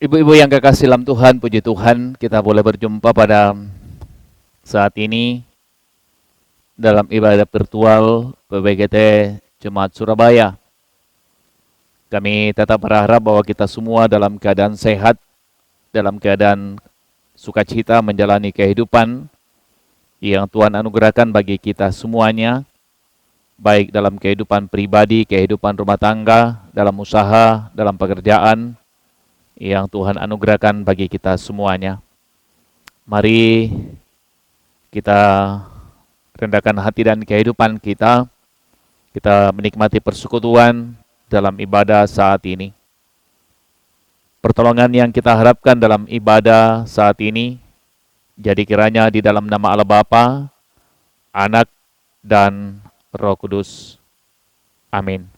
Ibu-ibu yang kekasih dalam Tuhan, puji Tuhan, kita boleh berjumpa pada saat ini dalam ibadah virtual PBGT Jemaat Surabaya. Kami tetap berharap bahwa kita semua dalam keadaan sehat, dalam keadaan sukacita menjalani kehidupan yang Tuhan anugerahkan bagi kita semuanya, baik dalam kehidupan pribadi, kehidupan rumah tangga, dalam usaha, dalam pekerjaan, yang Tuhan anugerahkan bagi kita semuanya. Mari kita rendahkan hati dan kehidupan kita menikmati persekutuan dalam ibadah saat ini. Pertolongan yang kita harapkan dalam ibadah saat ini, jadi kiranya di dalam nama Allah Bapa, Anak, dan Roh Kudus. Amin.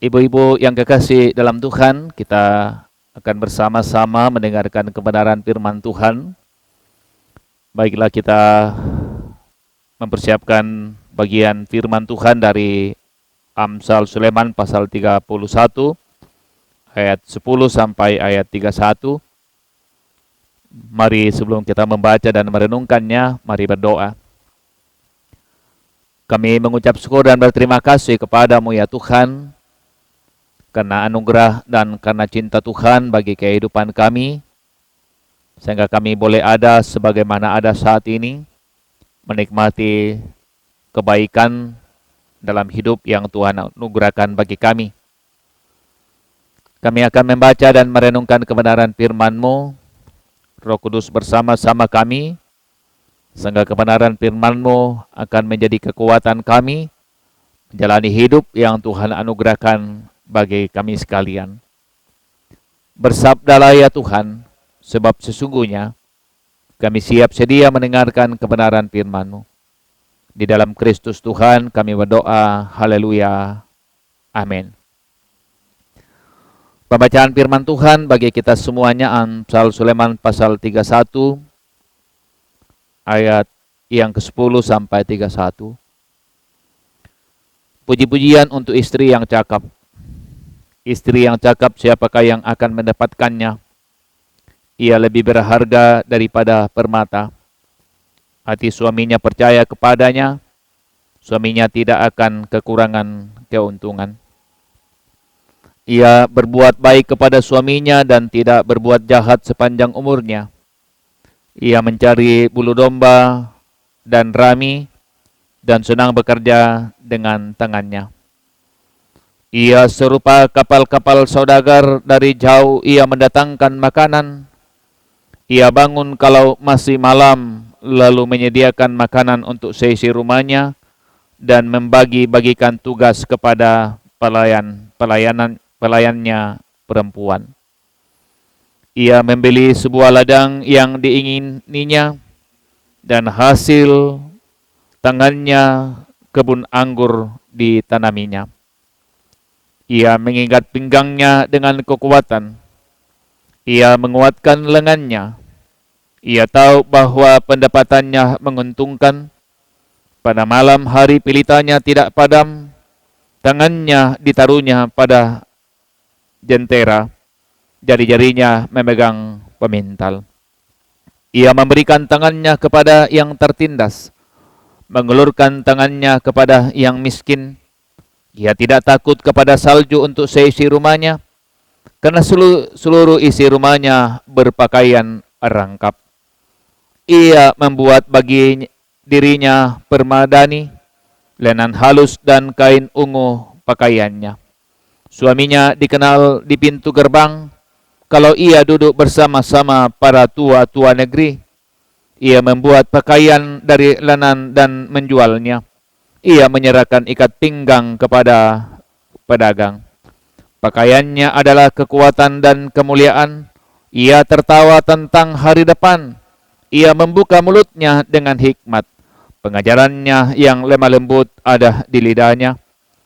Ibu-ibu yang kekasih dalam Tuhan, kita akan bersama-sama mendengarkan kebenaran firman Tuhan. Baiklah, kita mempersiapkan bagian firman Tuhan dari Amsal Sulaiman pasal 31 ayat 10 sampai ayat 31. Mari sebelum kita membaca dan merenungkannya, mari berdoa. Kami mengucap syukur dan berterima kasih kepadamu ya Tuhan, karena anugerah dan karena cinta Tuhan bagi kehidupan kami. sehingga kami boleh ada sebagaimana ada saat ini, menikmati kebaikan dalam hidup yang Tuhan anugerahkan bagi kami. Kami akan membaca dan merenungkan kebenaran firman-Mu. Roh Kudus bersama-sama kami, sehingga kebenaran firman-Mu akan menjadi kekuatan kami menjalani hidup yang Tuhan anugerahkan bagi kami sekalian. Bersabdalah ya Tuhan, sebab sesungguhnya kami siap sedia mendengarkan kebenaran firman-Mu. Di dalam Kristus Tuhan kami berdoa, haleluya, amin. Pembacaan firman Tuhan bagi kita semuanya, Amsal Sulaiman pasal 31, ayat yang ke-10 sampai 31. Puji-pujian untuk istri yang cakap. Istri yang cakap, siapakah yang akan mendapatkannya? Ia lebih berharga daripada permata. Hati suaminya percaya kepadanya, suaminya tidak akan kekurangan keuntungan. Ia berbuat baik kepada suaminya dan tidak berbuat jahat sepanjang umurnya. Ia mencari bulu domba dan rami dan senang bekerja dengan tangannya. Ia serupa kapal-kapal saudagar, dari jauh ia mendatangkan makanan. Ia bangun kalau masih malam, lalu menyediakan makanan untuk seisi rumahnya dan membagi-bagikan tugas kepada pelayannya perempuan. Ia membeli sebuah ladang yang diingininya, dan hasil tangannya kebun anggur ditanaminya. Ia mengikat pinggangnya dengan kekuatan. Ia menguatkan lengannya. Ia tahu bahwa pendapatannya menguntungkan. Pada malam hari pelitanya tidak padam. Tangannya ditaruhnya pada jentera, jari-jarinya memegang pemintal. Ia memberikan tangannya kepada yang tertindas, mengulurkan tangannya kepada yang miskin. Ia tidak takut kepada salju untuk seisi rumahnya, karena seluruh isi rumahnya berpakaian rangkap. Ia membuat bagi dirinya permadani, lenan halus dan kain ungu pakaiannya. Suaminya dikenal di pintu gerbang. Kalau ia duduk bersama-sama para tua-tua negeri, ia membuat pakaian dari lenan dan menjualnya. Ia menyerahkan ikat pinggang kepada pedagang. Pakaiannya adalah kekuatan dan kemuliaan. Ia tertawa tentang hari depan. Ia membuka mulutnya dengan hikmat. Pengajarannya yang lemah lembut ada di lidahnya.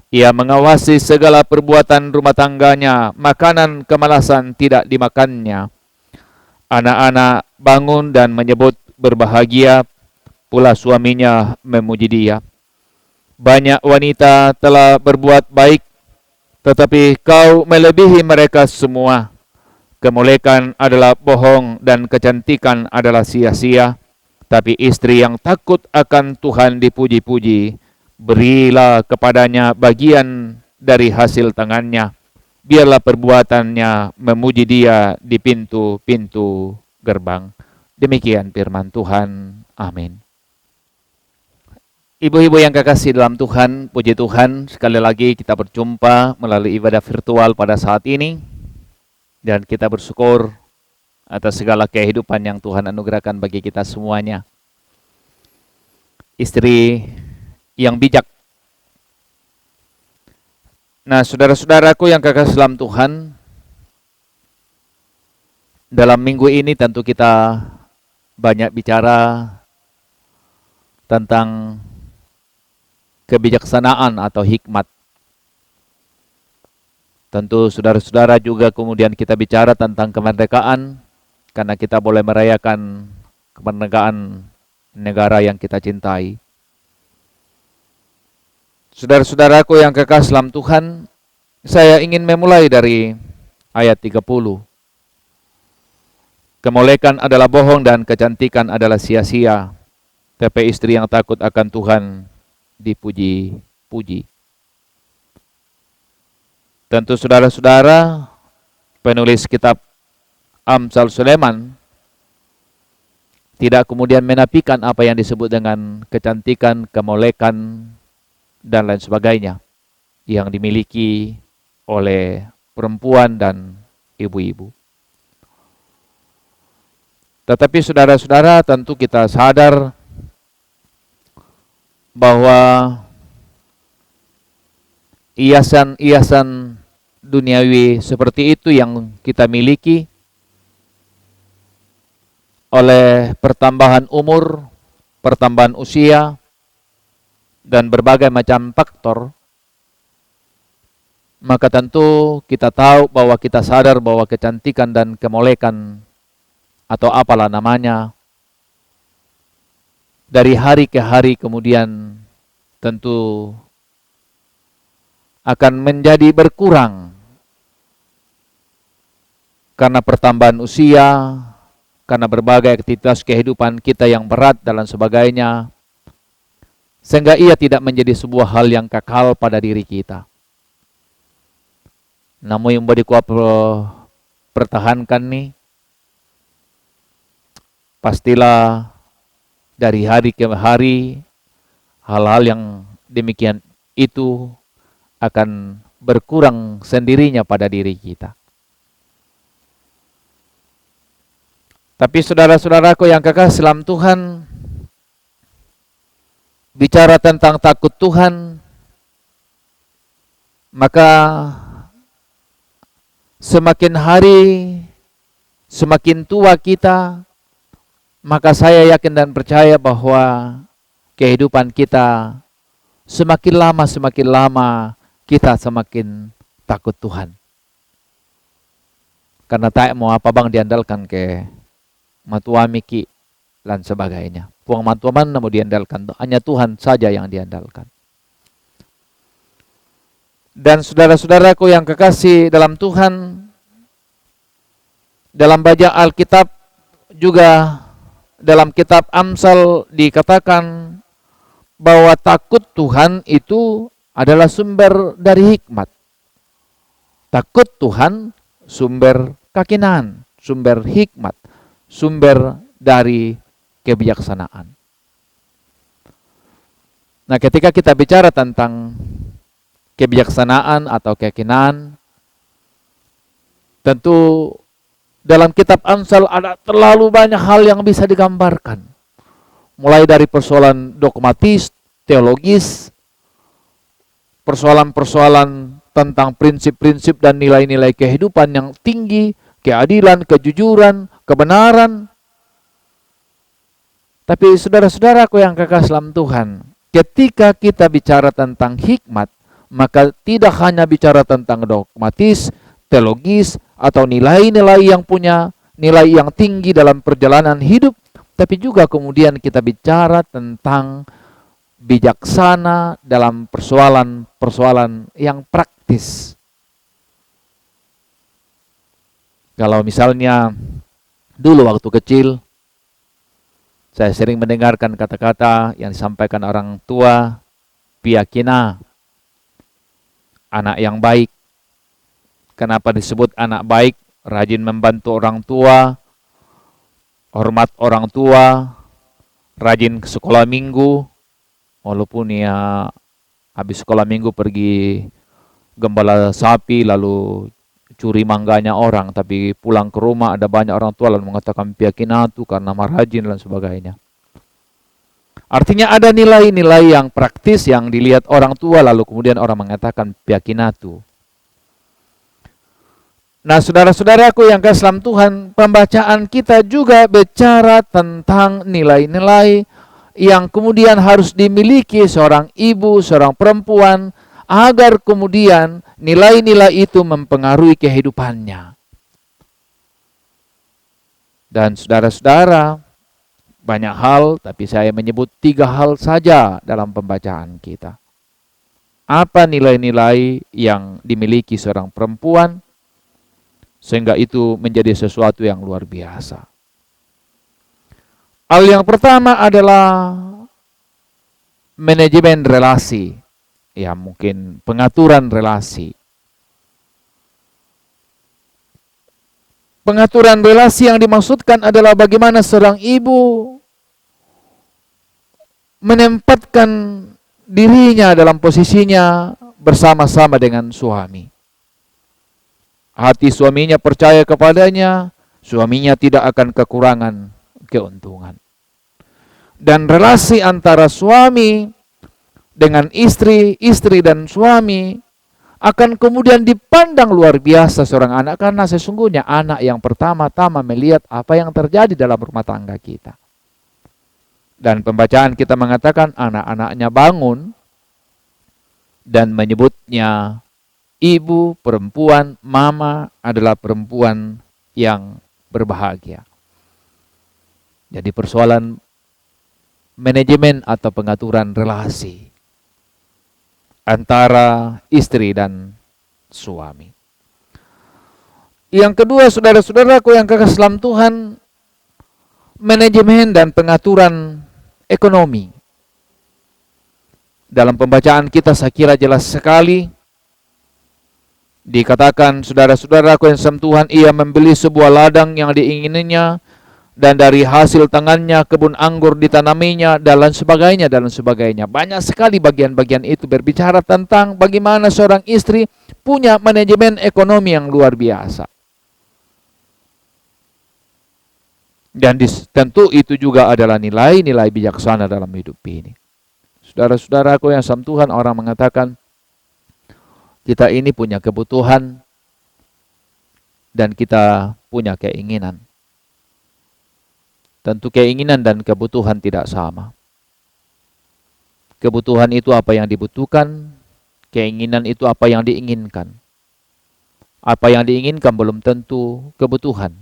Ia mengawasi segala perbuatan rumah tangganya. Makanan kemalasan tidak dimakannya. Anak-anak bangun dan menyebut berbahagia. Pula suaminya memuji dia. Banyak wanita telah berbuat baik, tetapi kau melebihi mereka semua. Kemuliaan adalah bohong dan kecantikan adalah sia-sia. Tapi istri yang takut akan Tuhan dipuji-puji. Berilah kepadanya bagian dari hasil tangannya. Biarlah perbuatannya memuji dia di pintu-pintu gerbang. Demikian firman Tuhan. Amin. Ibu-ibu yang kekasih dalam Tuhan, puji Tuhan, sekali lagi kita berjumpa melalui ibadah virtual pada saat ini. Dan kita bersyukur atas segala kehidupan yang Tuhan anugerahkan bagi kita semuanya. Istri yang bijak. Nah, saudara-saudaraku yang kekasih dalam Tuhan, dalam minggu ini tentu kita banyak bicara tentang kebijaksanaan atau hikmat. Tentu saudara-saudara juga kemudian kita bicara tentang kemerdekaan, karena kita boleh merayakan kemerdekaan negara yang kita cintai. Saudara-saudaraku yang kekasih dalam Tuhan, saya ingin memulai dari ayat 30. Kemolekan adalah bohong dan kecantikan adalah sia-sia, tapi istri yang takut akan Tuhan dipuji-puji. Tentu saudara-saudara, penulis kitab Amsal Sulaiman tidak kemudian menafikan apa yang disebut dengan kecantikan, kemolekan, dan lain sebagainya yang dimiliki oleh perempuan dan ibu-ibu. Tetapi saudara-saudara, tentu kita sadar bahwa hiasan-hiasan duniawi seperti itu yang kita miliki oleh pertambahan umur, pertambahan usia, dan berbagai macam faktor, maka tentu kita tahu bahwa kita sadar bahwa kecantikan dan kemolekan atau apalah namanya, dari hari ke hari kemudian tentu akan menjadi berkurang karena pertambahan usia, karena berbagai aktivitas kehidupan kita yang berat dan lain sebagainya, sehingga ia tidak menjadi sebuah hal yang kekal pada diri kita. Namun yang boleh kuat pertahankan nih, pastilah dari hari ke hari hal-hal yang demikian itu akan berkurang sendirinya pada diri kita. Tapi saudara-saudaraku yang kekasih dalam Tuhan, bicara tentang takut Tuhan, maka semakin hari, semakin tua kita, maka saya yakin dan percaya bahwa kehidupan kita semakin lama kita semakin takut Tuhan. Karena tak mau apa bang diandalkan ke matua miki dan sebagainya. Puang matua mana mau diandalkan, hanya Tuhan saja yang diandalkan. Dan saudara-saudaraku yang kekasih dalam Tuhan, dalam baca Alkitab juga dalam kitab Amsal dikatakan bahwa takut Tuhan itu adalah sumber dari hikmat. Takut Tuhan sumber keyakinan, sumber hikmat, sumber dari kebijaksanaan. Nah, ketika kita bicara tentang kebijaksanaan atau keyakinan, tentu dalam kitab Amsal ada terlalu banyak hal yang bisa digambarkan. Mulai dari persoalan dogmatis, teologis, persoalan-persoalan tentang prinsip-prinsip dan nilai-nilai kehidupan yang tinggi, keadilan, kejujuran, kebenaran. Tapi saudara-saudaraku yang kekasih dalam Tuhan, ketika kita bicara tentang hikmat, maka tidak hanya bicara tentang dogmatis, teologis, atau nilai-nilai yang punya nilai yang tinggi dalam perjalanan hidup, tapi juga kemudian kita bicara tentang bijaksana dalam persoalan-persoalan yang praktis. Kalau misalnya dulu waktu kecil, saya sering mendengarkan kata-kata yang disampaikan orang tua, piyakina, anak yang baik. Kenapa disebut anak baik? Rajin membantu orang tua, hormat orang tua, rajin ke sekolah minggu, walaupun ya habis sekolah minggu pergi gembala sapi lalu curi mangganya orang, tapi pulang ke rumah ada banyak orang tua lalu mengatakan piyakinatu karena marajin dan sebagainya. Artinya ada nilai-nilai yang praktis yang dilihat orang tua lalu kemudian orang mengatakan piyakinatu. Nah, saudara-saudaraku yang kasih dalam Tuhan, pembacaan kita juga bicara tentang nilai-nilai yang kemudian harus dimiliki seorang ibu, seorang perempuan, agar kemudian nilai-nilai itu mempengaruhi kehidupannya. Dan saudara-saudara, banyak hal, tapi saya menyebut 3 hal saja dalam pembacaan kita. Apa nilai-nilai yang dimiliki seorang perempuan, sehingga itu menjadi sesuatu yang luar biasa. Hal yang pertama adalah manajemen relasi. Ya, mungkin pengaturan relasi. Pengaturan relasi yang dimaksudkan adalah bagaimana seorang ibu menempatkan dirinya dalam posisinya bersama-sama dengan suami. Hati suaminya percaya kepadanya, suaminya tidak akan kekurangan keuntungan. Dan relasi antara suami dengan istri, istri dan suami akan kemudian dipandang luar biasa seorang anak, karena sesungguhnya anak yang pertama-tama melihat apa yang terjadi dalam rumah tangga kita. Dan pembacaan kita mengatakan anak-anaknya bangun dan menyebutnya ibu, perempuan, mama adalah perempuan yang berbahagia. Jadi persoalan manajemen atau pengaturan relasi antara istri dan suami. Yang kedua, saudara-saudaraku yang kekasih dalam Tuhan, manajemen dan pengaturan ekonomi. Dalam pembacaan kita saya kira jelas sekali dikatakan, saudara-saudaraku yang dalam Tuhan, ia membeli sebuah ladang yang diingininya, dan dari hasil tangannya kebun anggur ditanaminya, dan lain sebagainya, dan lain sebagainya. Banyak sekali bagian-bagian itu berbicara tentang bagaimana seorang istri punya manajemen ekonomi yang luar biasa. Dan tentu itu juga adalah nilai-nilai bijaksana dalam hidup ini. Saudara-saudaraku yang dalam Tuhan, orang mengatakan kita ini punya kebutuhan dan kita punya keinginan. Tentu keinginan dan kebutuhan tidak sama. Kebutuhan itu apa yang dibutuhkan, keinginan itu apa yang diinginkan. Apa yang diinginkan belum tentu kebutuhan.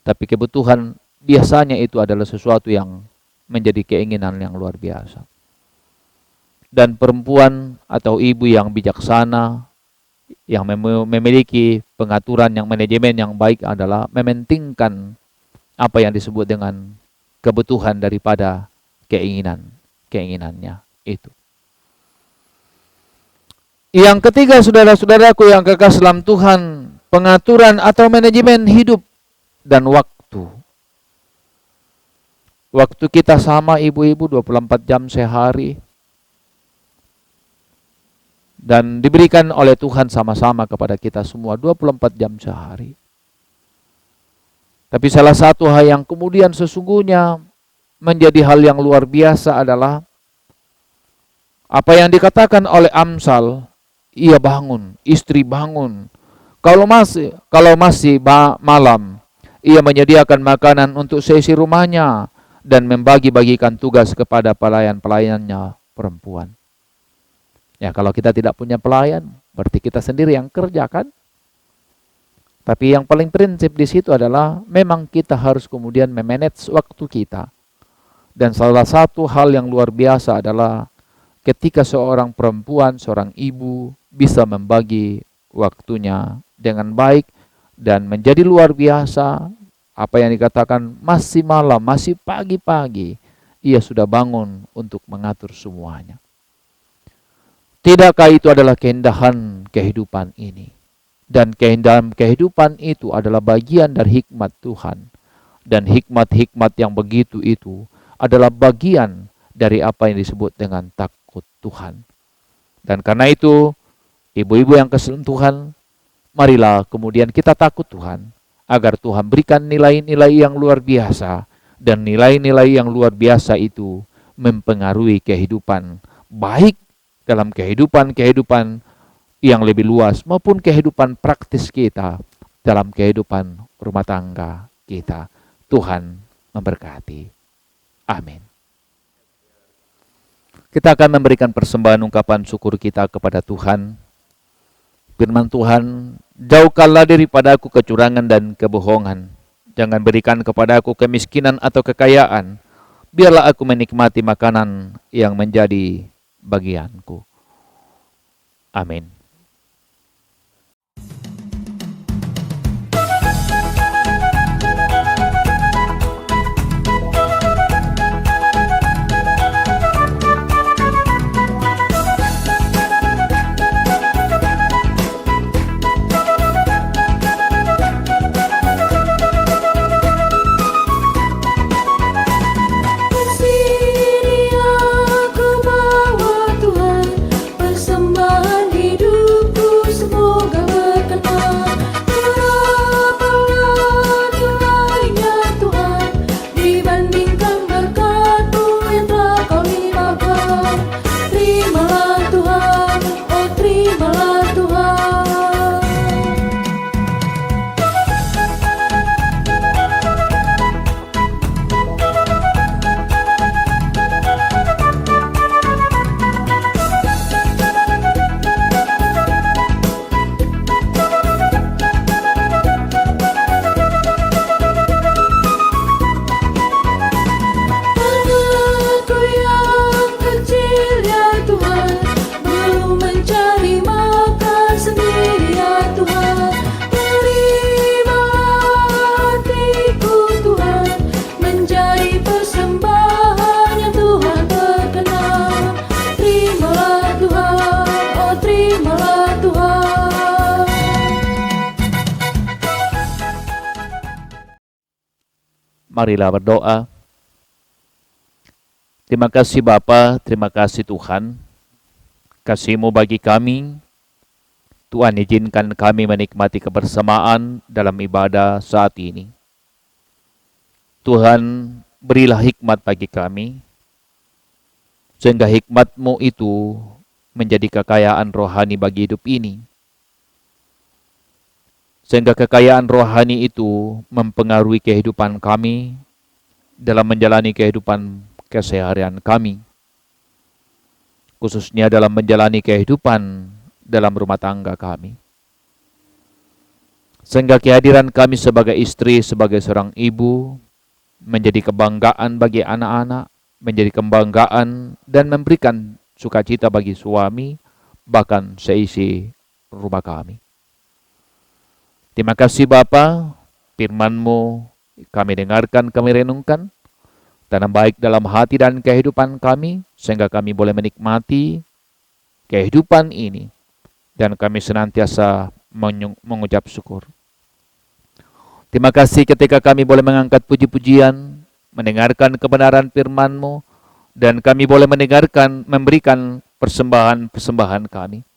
Tapi kebutuhan biasanya itu adalah sesuatu yang menjadi keinginan yang luar biasa. Dan perempuan atau ibu yang bijaksana, yang memiliki pengaturan yang manajemen yang baik adalah mementingkan apa yang disebut dengan kebutuhan daripada keinginannya itu. Yang ketiga, saudara-saudaraku yang kekasih dalam Tuhan, pengaturan atau manajemen hidup dan waktu. Waktu kita sama ibu-ibu 24 jam sehari. Dan diberikan oleh Tuhan sama-sama kepada kita semua 24 jam sehari. Tapi salah satu hal yang kemudian sesungguhnya menjadi hal yang luar biasa adalah apa yang dikatakan oleh Amsal, ia bangun, istri bangun. Kalau masih malam, ia menyediakan makanan untuk seisi rumahnya dan membagi-bagikan tugas kepada pelayan-pelayannya perempuan. Ya, kalau kita tidak punya pelayan, berarti kita sendiri yang kerja kan? Tapi yang paling prinsip di situ adalah memang kita harus kemudian memanage waktu kita. Dan salah satu hal yang luar biasa adalah ketika seorang perempuan, seorang ibu bisa membagi waktunya dengan baik dan menjadi luar biasa. Apa yang dikatakan masih malam, masih pagi-pagi, ia sudah bangun untuk mengatur semuanya. Tidakkah itu adalah keindahan kehidupan ini? Dan keindahan kehidupan itu adalah bagian dari hikmat Tuhan. Dan hikmat-hikmat yang begitu itu adalah bagian dari apa yang disebut dengan takut Tuhan. Dan karena itu, ibu-ibu yang kasih Tuhan, marilah kemudian kita takut Tuhan, agar Tuhan berikan nilai-nilai yang luar biasa. Dan nilai-nilai yang luar biasa itu mempengaruhi kehidupan baik dalam kehidupan yang lebih luas maupun kehidupan praktis kita dalam kehidupan rumah tangga kita. Tuhan memberkati. Amin. Kita akan memberikan persembahan ungkapan syukur kita kepada Tuhan. Firman Tuhan, jauhkanlah daripadaku kecurangan dan kebohongan. Jangan berikan kepadaku kemiskinan atau kekayaan. Biarlah aku menikmati makanan yang menjadi bagianku. Amin. Marilah berdoa. Terima kasih Bapa, terima kasih Tuhan. Kasih-Mu bagi kami, Tuhan izinkan kami menikmati kebersamaan dalam ibadah saat ini. Tuhan, berilah hikmat bagi kami, sehingga hikmat-Mu itu menjadi kekayaan rohani bagi hidup ini. Sehingga kekayaan rohani itu mempengaruhi kehidupan kami dalam menjalani kehidupan keseharian kami, khususnya dalam menjalani kehidupan dalam rumah tangga kami. Sehingga kehadiran kami sebagai istri, sebagai seorang ibu, menjadi kebanggaan bagi anak-anak, menjadi kebanggaan dan memberikan sukacita bagi suami, bahkan seisi rumah kami. Terima kasih Bapa, firman-Mu kami dengarkan, kami renungkan, tanam baik dalam hati dan kehidupan kami, sehingga kami boleh menikmati kehidupan ini, dan kami senantiasa mengucap syukur. Terima kasih ketika kami boleh mengangkat puji-pujian, mendengarkan kebenaran firman-Mu, dan kami boleh memberikan persembahan-persembahan kami.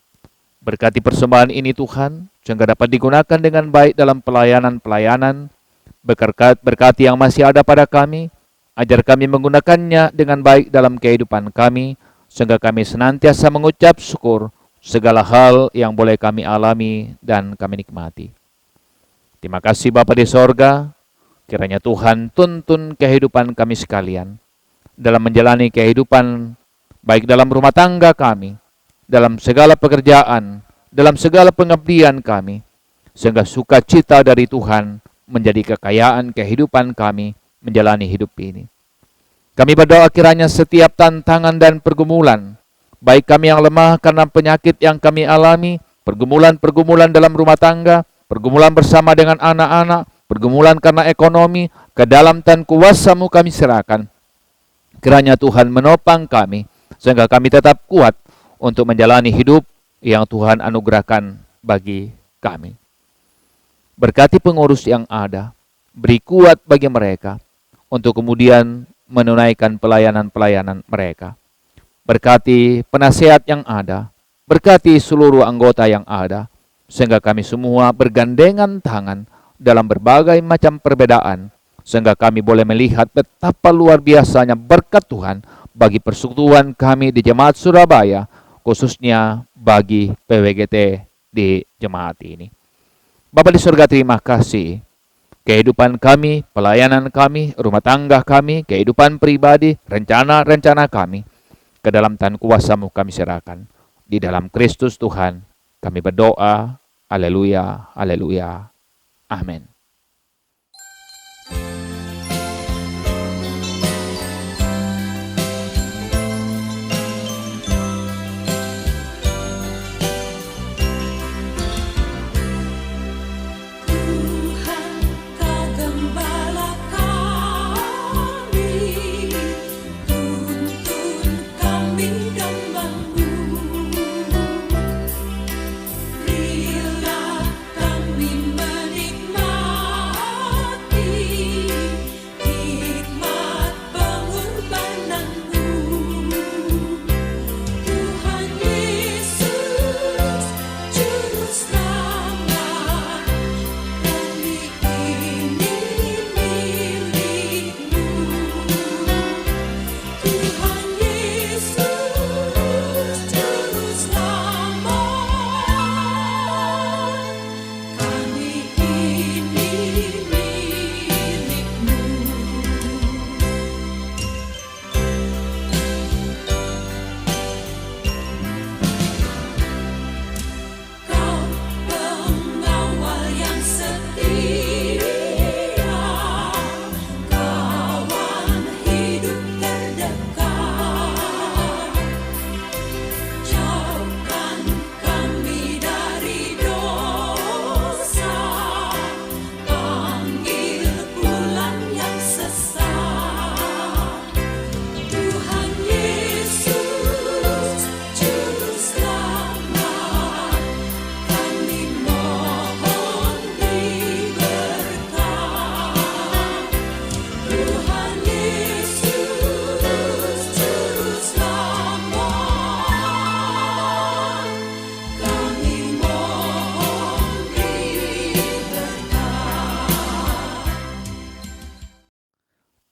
Berkati persembahan ini Tuhan, sehingga dapat digunakan dengan baik dalam pelayanan-pelayanan. Berkati yang masih ada pada kami, ajar kami menggunakannya dengan baik dalam kehidupan kami, sehingga kami senantiasa mengucap syukur segala hal yang boleh kami alami dan kami nikmati. Terima kasih Bapa di sorga, kiranya Tuhan tuntun kehidupan kami sekalian dalam menjalani kehidupan baik dalam rumah tangga kami, dalam segala pekerjaan, dalam segala pengabdian kami, sehingga sukacita dari Tuhan menjadi kekayaan kehidupan kami menjalani hidup ini. Kami berdoa kiranya setiap tantangan dan pergumulan, baik kami yang lemah karena penyakit yang kami alami, pergumulan-pergumulan dalam rumah tangga, pergumulan bersama dengan anak-anak, pergumulan karena ekonomi, ke dalam dan kuasa-Mu kami serahkan. Kiranya Tuhan menopang kami, sehingga kami tetap kuat untuk menjalani hidup yang Tuhan anugerahkan bagi kami. Berkati pengurus yang ada, beri kuat bagi mereka untuk kemudian menunaikan pelayanan-pelayanan mereka. Berkati penasehat yang ada, berkati seluruh anggota yang ada, sehingga kami semua bergandengan tangan dalam berbagai macam perbedaan, sehingga kami boleh melihat betapa luar biasanya berkat Tuhan bagi persekutuan kami di Jemaat Surabaya, khususnya bagi PWGT di jemaat ini. Bapa di surga, terima kasih. Kehidupan kami, pelayanan kami, rumah tangga kami, kehidupan pribadi, rencana-rencana kami, ke dalam tangan kuasa-Mu kami serahkan. Di dalam Kristus Tuhan kami berdoa. Haleluya, haleluya. Amin. Marilah kami menikmati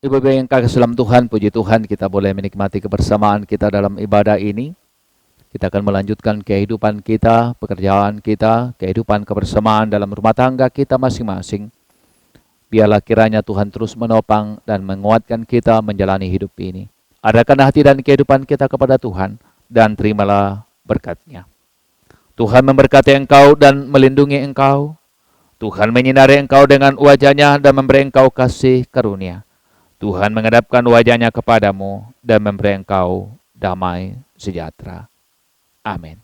Ibu-ibu yang kasih dalam Tuhan, puji Tuhan kita boleh menikmati kebersamaan kita dalam ibadah ini. Kita akan melanjutkan kehidupan kita, pekerjaan kita, kehidupan kebersamaan dalam rumah tangga kita masing-masing. Biarlah kiranya Tuhan terus menopang dan menguatkan kita menjalani hidup ini. Adakan hati dan kehidupan kita kepada Tuhan, dan terimalah berkat-Nya. Tuhan memberkati engkau dan melindungi engkau. Tuhan menyinari engkau dengan wajah-Nya dan memberi engkau kasih karunia. Tuhan menghadapkan wajah-Nya kepadamu dan memberi engkau damai sejahtera. Amin.